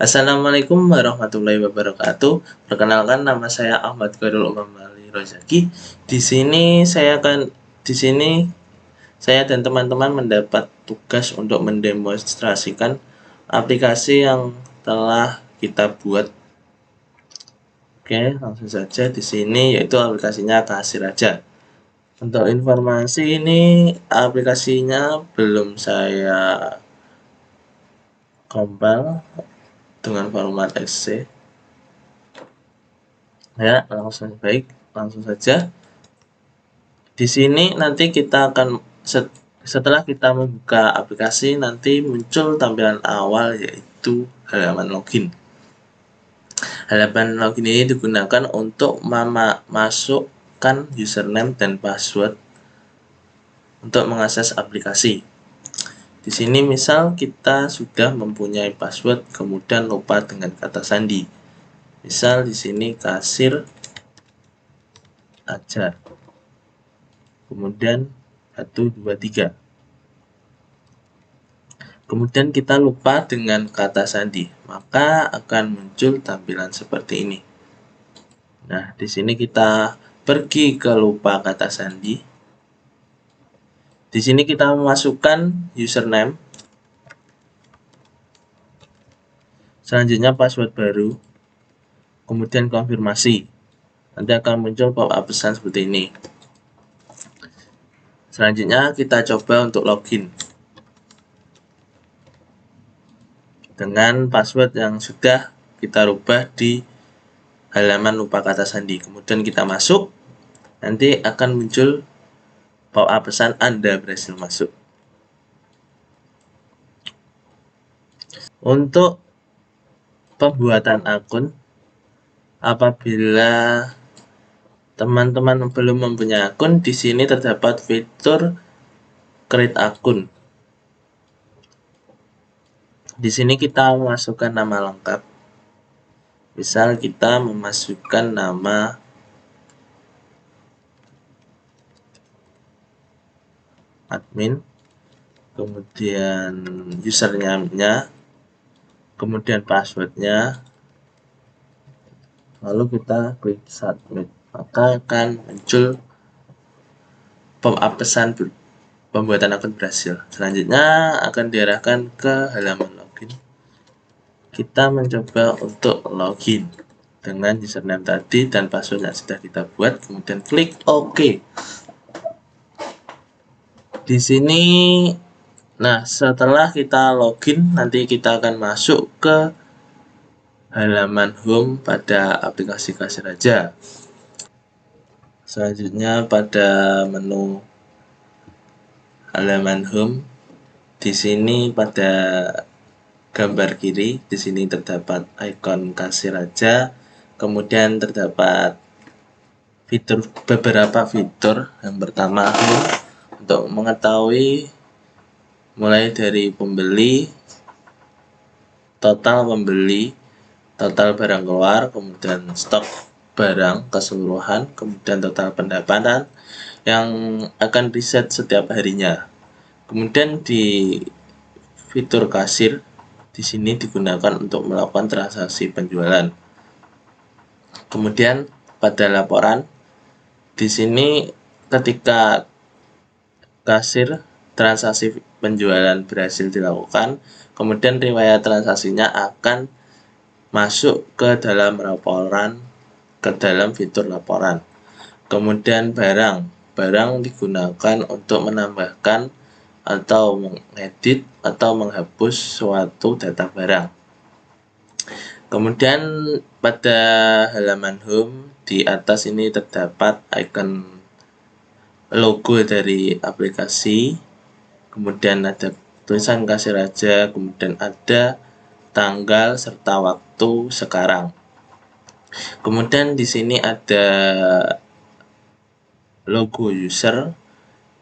Assalamualaikum warahmatullahi wabarakatuh. Perkenalkan, nama saya Ahmad Khairul Umam Ali Rozaki. Di sini saya dan teman-teman mendapat tugas untuk mendemonstrasikan aplikasi yang telah kita buat. Oke, langsung saja di sini, yaitu aplikasinya Kasir Aja. Untuk informasi, ini aplikasinya belum saya compile dengan format exe. Ya, langsung saja. Di sini nanti kita akan setelah kita membuka aplikasi, nanti muncul tampilan awal, yaitu halaman login. Halaman login ini digunakan untuk memasukkan username dan password untuk mengakses aplikasi. Di sini misal kita sudah mempunyai password, kemudian lupa dengan kata sandi. Misal di sini Kasir Aja. Kemudian 123. Kemudian kita lupa dengan kata sandi, maka akan muncul tampilan seperti ini. Nah, di sini kita pergi ke lupa kata sandi. Di sini kita memasukkan username. Selanjutnya password baru. Kemudian konfirmasi. Nanti akan muncul pop-up pesan seperti ini. Selanjutnya kita coba untuk login dengan password yang sudah kita rubah di halaman lupa kata sandi. Kemudian kita masuk, nanti akan muncul pop-up pesan Anda berhasil masuk. Untuk pembuatan akun, apabila teman-teman belum mempunyai akun, di sini terdapat fitur create akun. Di sini kita memasukkan nama lengkap. Misal kita memasukkan nama admin, kemudian username-nya, kemudian passwordnya, lalu kita klik submit, maka akan muncul pop-up pesan pembuatan akun berhasil. Selanjutnya akan diarahkan ke halaman login. Kita mencoba untuk login dengan username tadi dan password yang sudah kita buat, kemudian klik OK. Di sini, nah setelah kita login, nanti kita akan masuk ke halaman home pada aplikasi Kasir Aja. Selanjutnya pada menu halaman home, di sini pada gambar kiri, di sini terdapat ikon Kasir Aja, kemudian terdapat beberapa fitur. Yang pertama, untuk mengetahui mulai dari pembeli, total pembeli, total barang keluar, kemudian stok barang keseluruhan, kemudian total pendapatan yang akan reset setiap harinya. Kemudian di fitur kasir, di sini digunakan untuk melakukan transaksi penjualan. Kemudian pada laporan, di sini ketika kasir transaksi penjualan berhasil dilakukan, kemudian riwayat transaksinya akan masuk ke dalam laporan, ke dalam fitur laporan. Kemudian barang digunakan untuk menambahkan atau mengedit atau menghapus suatu data barang. Kemudian pada halaman home, di atas ini terdapat icon logo dari aplikasi, kemudian ada tulisan Kasir Aja, kemudian ada tanggal serta waktu sekarang. Kemudian di sini ada logo user,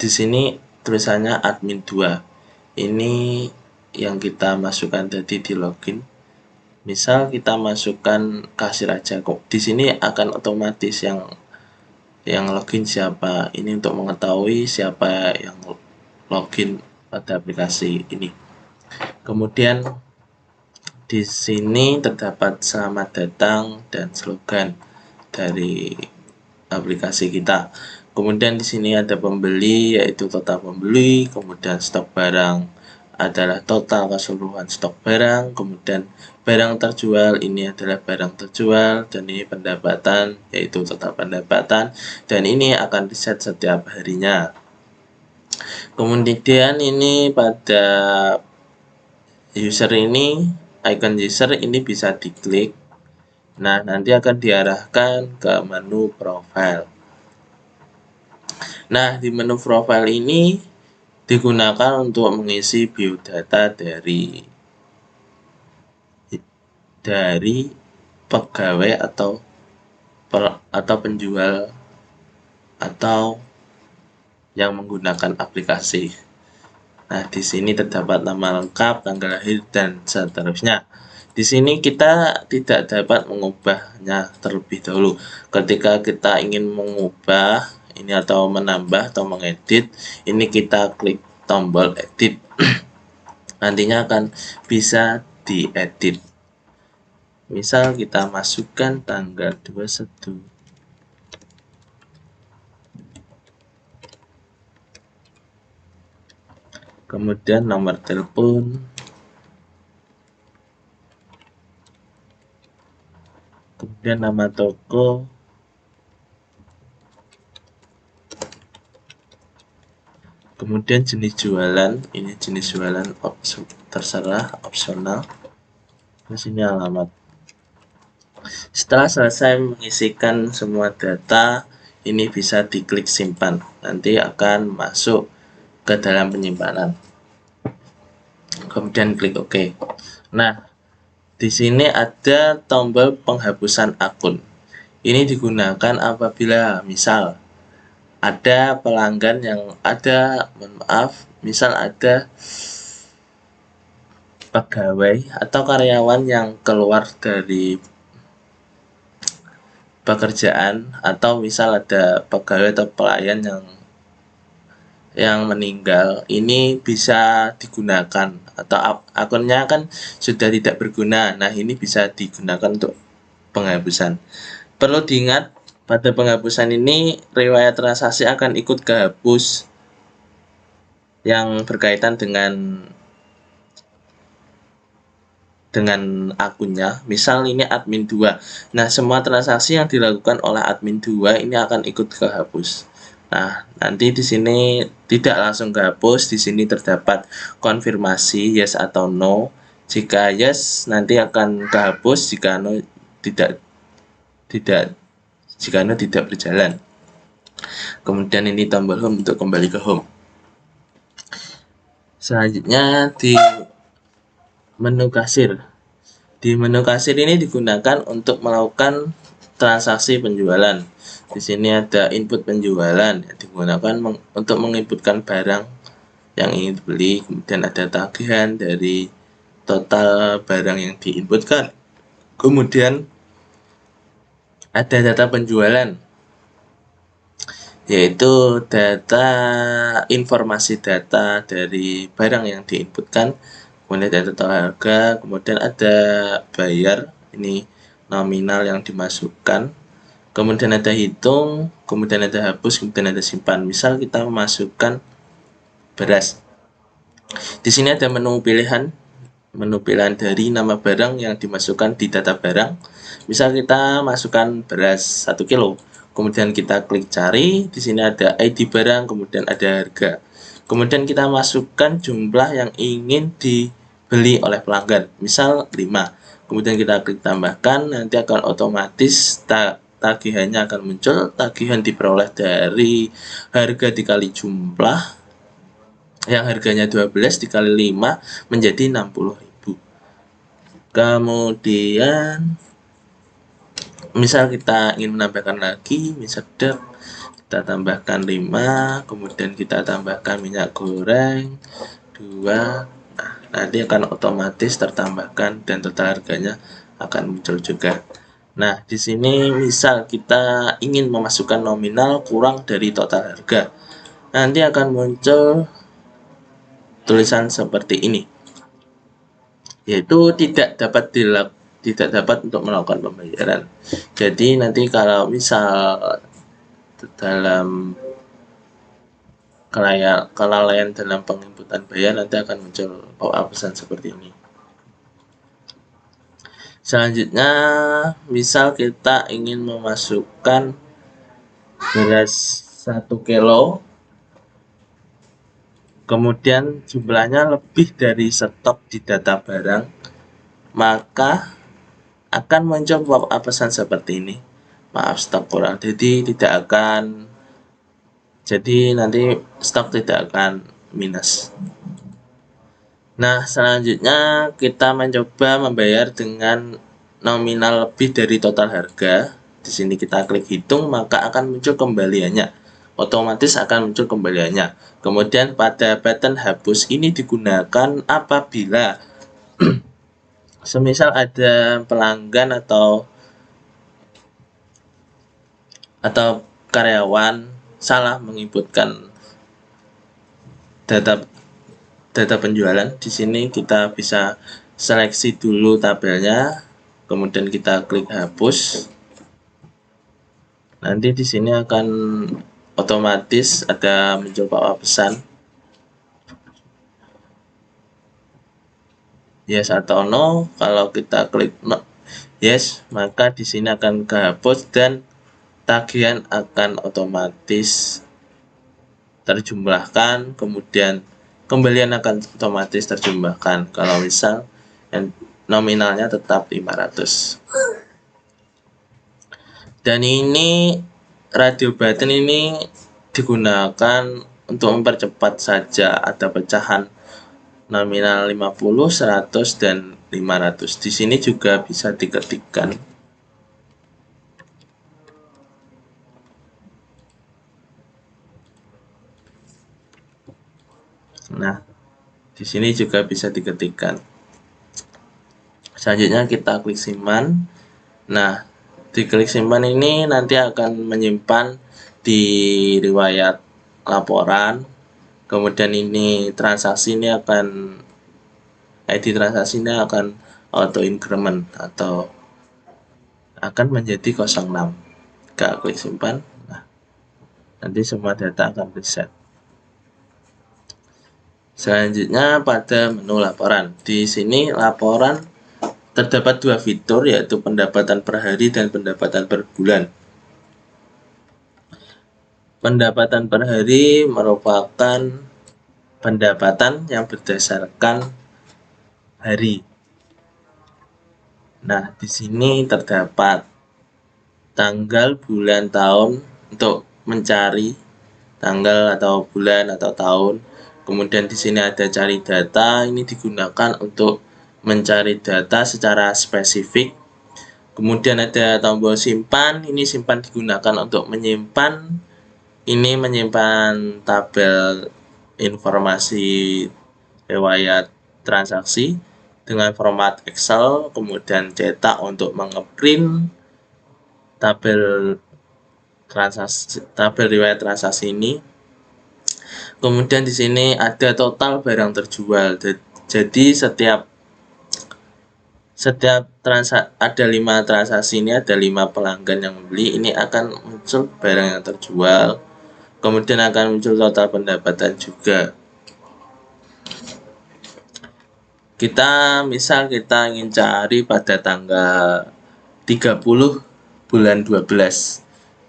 di sini tulisannya admin 2. Ini yang kita masukkan tadi di login. Misal kita masukkan Kasir Aja, kok di sini akan otomatis yang login siapa. Ini untuk mengetahui siapa yang login pada aplikasi ini. Kemudian Di sini terdapat selamat datang dan slogan dari aplikasi kita. Kemudian di sini ada pembeli, yaitu total pembeli, kemudian stok barang adalah total keseluruhan stok barang, kemudian barang terjual ini adalah barang terjual, dan ini pendapatan, yaitu total pendapatan, dan ini akan diset setiap harinya. Kemudian ini pada user ini, icon user ini bisa diklik. Nah, nanti akan diarahkan ke menu profile. Nah, di menu profile ini digunakan untuk mengisi biodata dari pegawai atau penjual atau yang menggunakan aplikasi. Nah, di sini terdapat nama lengkap, tanggal lahir, dan seterusnya. Di sini kita tidak dapat mengubahnya terlebih dahulu. Ketika kita ingin mengubah ini atau menambah atau mengedit, ini kita klik tombol edit. Nantinya akan bisa diedit. Misal kita masukkan tanggal 21. Kemudian nomor telepon, kemudian nama toko, kemudian jenis jualan, ini jenis jualan terserah, opsional. Di sini alamat. Setelah selesai mengisikan semua data, ini bisa diklik simpan. Nanti akan masuk ke dalam penyimpanan. Kemudian klik OK. Nah, di sini ada tombol penghapusan akun. Ini digunakan apabila misal ada pelanggan yang ada, misal ada pegawai atau karyawan yang keluar dari pekerjaan, atau misal ada pegawai atau pelayan yang meninggal, ini bisa digunakan, atau akunnya kan sudah tidak berguna. Nah, ini bisa digunakan untuk penghapusan. Perlu diingat, pada penghapusan ini riwayat transaksi akan ikut kehapus yang berkaitan dengan akunnya. Misal ini admin 2. Nah, semua transaksi yang dilakukan oleh admin 2 ini akan ikut kehapus. Nah, nanti di sini tidak langsung kehapus, di sini terdapat konfirmasi yes atau no. Jika yes, nanti akan kehapus, jika no tidak berjalan. Kemudian ini tombol home untuk kembali ke home. Selanjutnya di menu kasir. Di menu kasir ini digunakan untuk melakukan transaksi penjualan. Di sini ada input penjualan yang digunakan untuk menginputkan barang yang ingin dibeli. Kemudian ada tagihan dari total barang yang diinputkan. Kemudian ada data penjualan, yaitu informasi data dari barang yang diinputkan. Kemudian ada total harga, kemudian ada bayar, ini nominal yang dimasukkan, kemudian ada hitung, kemudian ada hapus, kemudian ada simpan. Misal kita memasukkan beras, di sini ada menu pilihan dari nama barang yang dimasukkan di data barang. Misal kita masukkan beras 1 kilo, kemudian kita klik cari, di sini ada ID barang, kemudian ada harga. Kemudian kita masukkan jumlah yang ingin dibeli oleh pelanggan, misal 5. Kemudian kita klik tambahkan, nanti akan otomatis tagihannya akan muncul. Tagihan diperoleh dari harga dikali jumlah, yang harganya 12 dikali 5 menjadi 60.000. Kemudian misal kita ingin menambahkan lagi, misal kita tambahkan 5, kemudian kita tambahkan minyak goreng 2. Nah, nanti akan otomatis tertambahkan dan total harganya akan muncul juga. Nah, di sini misal kita ingin memasukkan nominal kurang dari total harga, nanti akan muncul tulisan seperti ini. yaitu tidak dapat untuk melakukan pembayaran. Jadi nanti kalau misal dalam kelalaian dalam penginputan bayar, nanti akan muncul pop-up pesan seperti ini. Selanjutnya, misal kita ingin memasukkan beras 1 kilo, kemudian jumlahnya lebih dari stok di data barang, maka akan muncul pop-up pesan seperti ini. Maaf, stok kurang. Jadi nanti stok tidak akan minus. Nah, selanjutnya kita mencoba membayar dengan nominal lebih dari total harga. Di sini kita klik hitung, maka akan muncul kembaliannya. Otomatis akan muncul kembaliannya. Kemudian pada button hapus ini digunakan apabila semisal ada pelanggan atau karyawan salah menginputkan data penjualan. Di sini kita bisa seleksi dulu tabelnya, kemudian kita klik hapus. Nanti di sini akan otomatis ada muncul pop-up pesan yes atau no. Kalau kita klik no, yes, maka di sini akan kehapus dan tagihan akan otomatis terjumlahkan, kemudian kembalian akan otomatis terjumlahkan kalau misal yang nominalnya tetap 500. Dan ini radio button ini digunakan untuk mempercepat saja ada pecahan nominal 50, 100 dan 500. Di sini juga bisa diketikkan. Nah, di sini juga bisa diketikkan. Selanjutnya kita klik simpan. Nah, di klik simpan ini nanti akan menyimpan di riwayat laporan. Kemudian ini transaksi ini ID transaksi ini akan auto increment atau akan menjadi 06. Kita klik simpan. Nah, nanti semua data akan reset. Selanjutnya pada menu laporan. Di sini laporan terdapat dua fitur, yaitu pendapatan per hari dan pendapatan per bulan. Pendapatan per hari merupakan pendapatan yang berdasarkan hari. Nah, di sini terdapat tanggal, bulan, tahun untuk mencari tanggal atau bulan atau tahun. Kemudian di sini ada cari data, ini digunakan untuk mencari data secara spesifik. Kemudian ada tombol simpan, ini simpan digunakan untuk menyimpan tabel informasi riwayat transaksi dengan format Excel, kemudian cetak untuk mengeprint tabel riwayat transaksi ini. Kemudian di sini ada total barang terjual. Jadi setiap ada 5 transaksi ini, ada 5 pelanggan yang membeli, ini akan muncul barang yang terjual. Kemudian akan muncul total pendapatan juga. Misal kita ingin cari pada tanggal 30 bulan 12.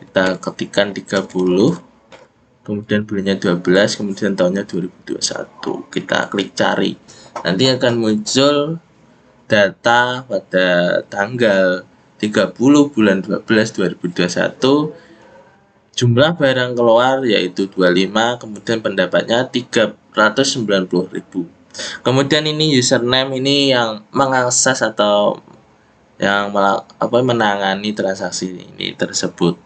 Kita ketikkan 30, kemudian bulannya 12, kemudian tahunnya 2021. Kita klik cari. Nanti akan muncul data pada tanggal 30 bulan 12 2021. Jumlah barang keluar yaitu 25, kemudian pendapatnya 390.000. Kemudian ini username ini yang mengakses atau yang menangani transaksi ini tersebut.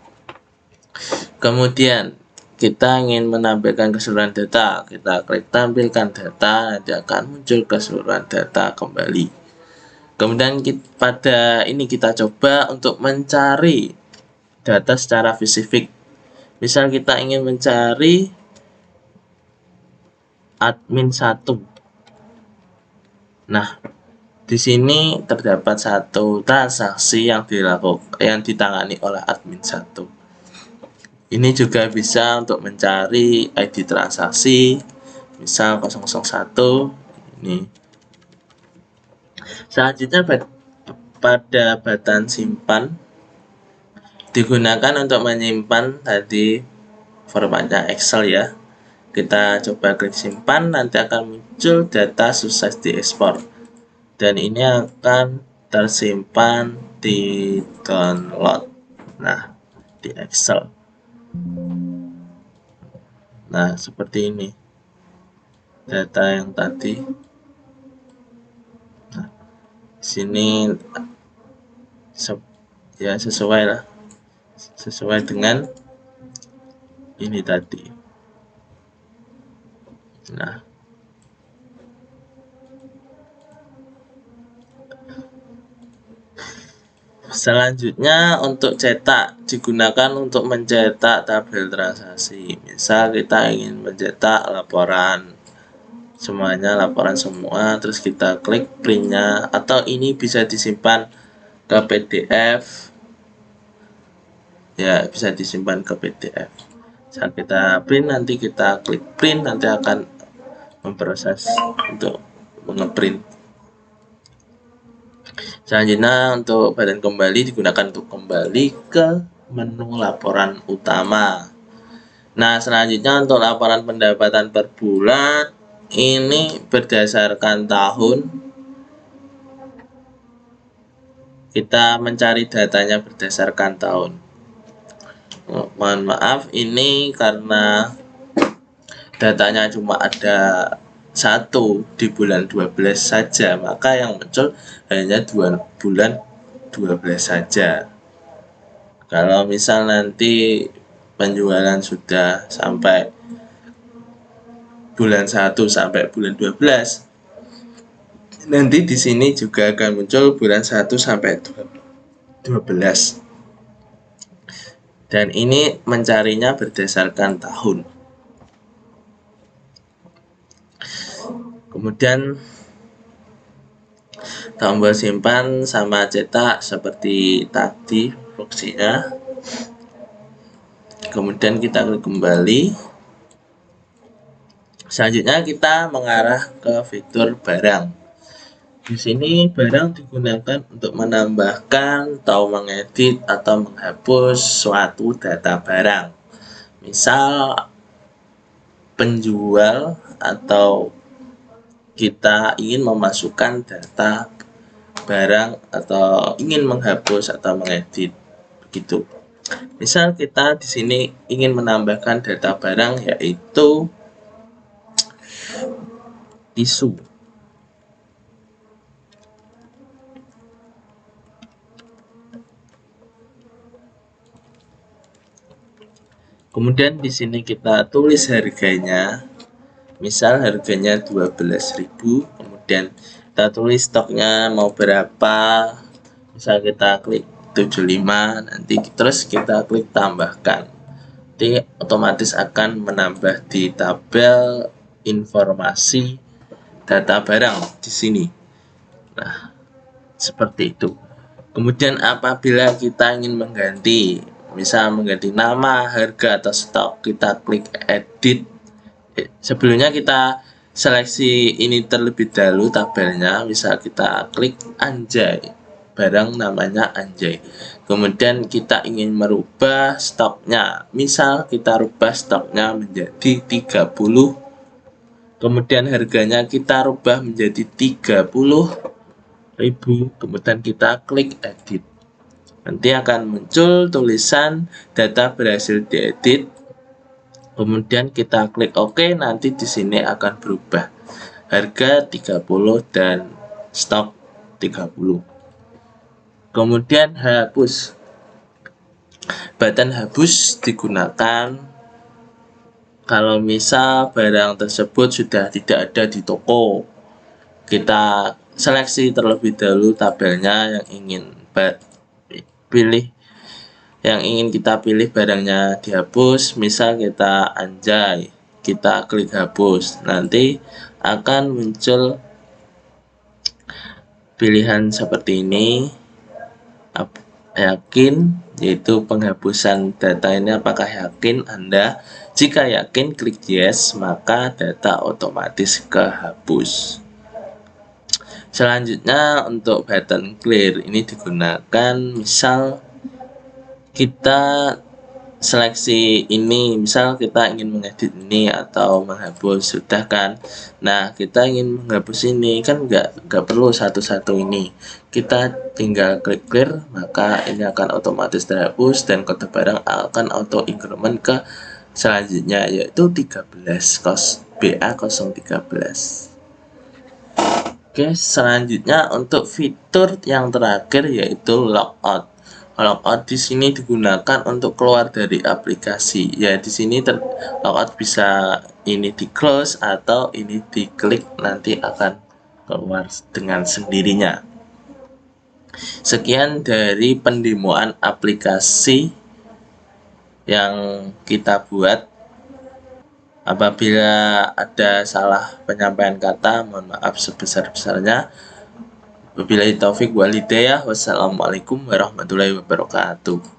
Kemudian kita ingin menampilkan keseluruhan data, kita klik tampilkan data, nanti akan muncul keseluruhan data kembali. Kemudian pada ini kita coba untuk mencari data secara spesifik. Misal kita ingin mencari admin 1. Nah, Di sini terdapat satu transaksi yang ditangani oleh admin 1. Ini juga bisa untuk mencari ID transaksi, misal 001 ini. Selanjutnya pada button simpan digunakan untuk menyimpan tadi formatnya Excel ya. Kita coba klik simpan, nanti akan muncul data sukses diekspor dan ini akan tersimpan di download, nah di Excel. Nah seperti ini data yang tadi. Nah, sini ya sesuai dengan ini tadi. Nah selanjutnya untuk cetak digunakan untuk mencetak tabel transaksi. Misal kita ingin mencetak laporan semuanya, laporan semua, terus kita klik printnya, atau ini bisa disimpan ke PDF ya, bisa disimpan ke PDF. Saat kita print, nanti kita klik print, nanti akan memproses untuk ngeprint. Selanjutnya untuk button kembali digunakan untuk kembali ke menu laporan utama. Nah selanjutnya untuk laporan pendapatan per bulan ini berdasarkan tahun. Kita mencari datanya berdasarkan tahun. Mohon maaf ini karena datanya cuma ada satu di bulan 12 saja, maka yang muncul hanya bulan 12 saja. Kalau misal nanti penjualan sudah sampai bulan 1 sampai bulan 12, nanti di sini juga akan muncul bulan 1 sampai 12. Dan ini mencarinya berdasarkan tahun. Kemudian tombol simpan sama cetak seperti tadi fungsinya. Kemudian kita klik kembali. Selanjutnya kita mengarah ke fitur barang. Di sini barang digunakan untuk menambahkan atau mengedit atau menghapus suatu data barang. Misal penjual atau kita ingin memasukkan data barang atau ingin menghapus atau mengedit begitu. Misal kita di sini ingin menambahkan data barang yaitu tisu. Kemudian di sini kita tulis harganya. Misal harganya 12.000, kemudian kita tulis stoknya mau berapa. Misal kita klik 75, nanti terus kita klik tambahkan. Nanti otomatis akan menambah di tabel informasi data barang di sini. Nah, seperti itu. Kemudian apabila kita ingin mengganti, misal mengganti nama, harga, atau stok, kita klik edit. Sebelumnya kita seleksi ini terlebih dahulu tabelnya, misal kita klik anjay, barang namanya anjay. Kemudian kita ingin merubah stoknya, misal kita rubah stoknya menjadi 30, kemudian harganya kita rubah menjadi 30.000, kemudian kita klik edit. Nanti akan muncul tulisan data berhasil diedit. Kemudian kita klik OK, nanti di sini akan berubah harga 30 dan stok 30. Kemudian hapus. Button hapus digunakan kalau misal barang tersebut sudah tidak ada di toko. Kita seleksi terlebih dahulu tabelnya yang ingin kita pilih barangnya dihapus. Misal kita anjay, kita klik hapus, nanti akan muncul pilihan seperti ini. Yakin, yaitu penghapusan data ini apakah yakin Anda? Jika yakin, klik yes, maka data otomatis kehapus. Selanjutnya untuk button clear ini digunakan misal kita seleksi ini, misal kita ingin mengedit ini atau menghapus, sudah kan. Nah, kita ingin menghapus ini kan nggak perlu satu-satu ini, kita tinggal klik clear, maka ini akan otomatis terhapus dan kode barang akan auto increment ke selanjutnya, yaitu 13 BA013. Oke, selanjutnya untuk fitur yang terakhir yaitu logout. Logout di sini digunakan untuk keluar dari aplikasi. Ya, di sini logout bisa ini di close atau ini diklik, nanti akan keluar dengan sendirinya. Sekian dari pendemoan aplikasi yang kita buat. Apabila ada salah penyampaian kata, mohon maaf sebesar-besarnya. Wabillahi taufik wal hidayah. Wassalamualaikum warahmatullahi wabarakatuh.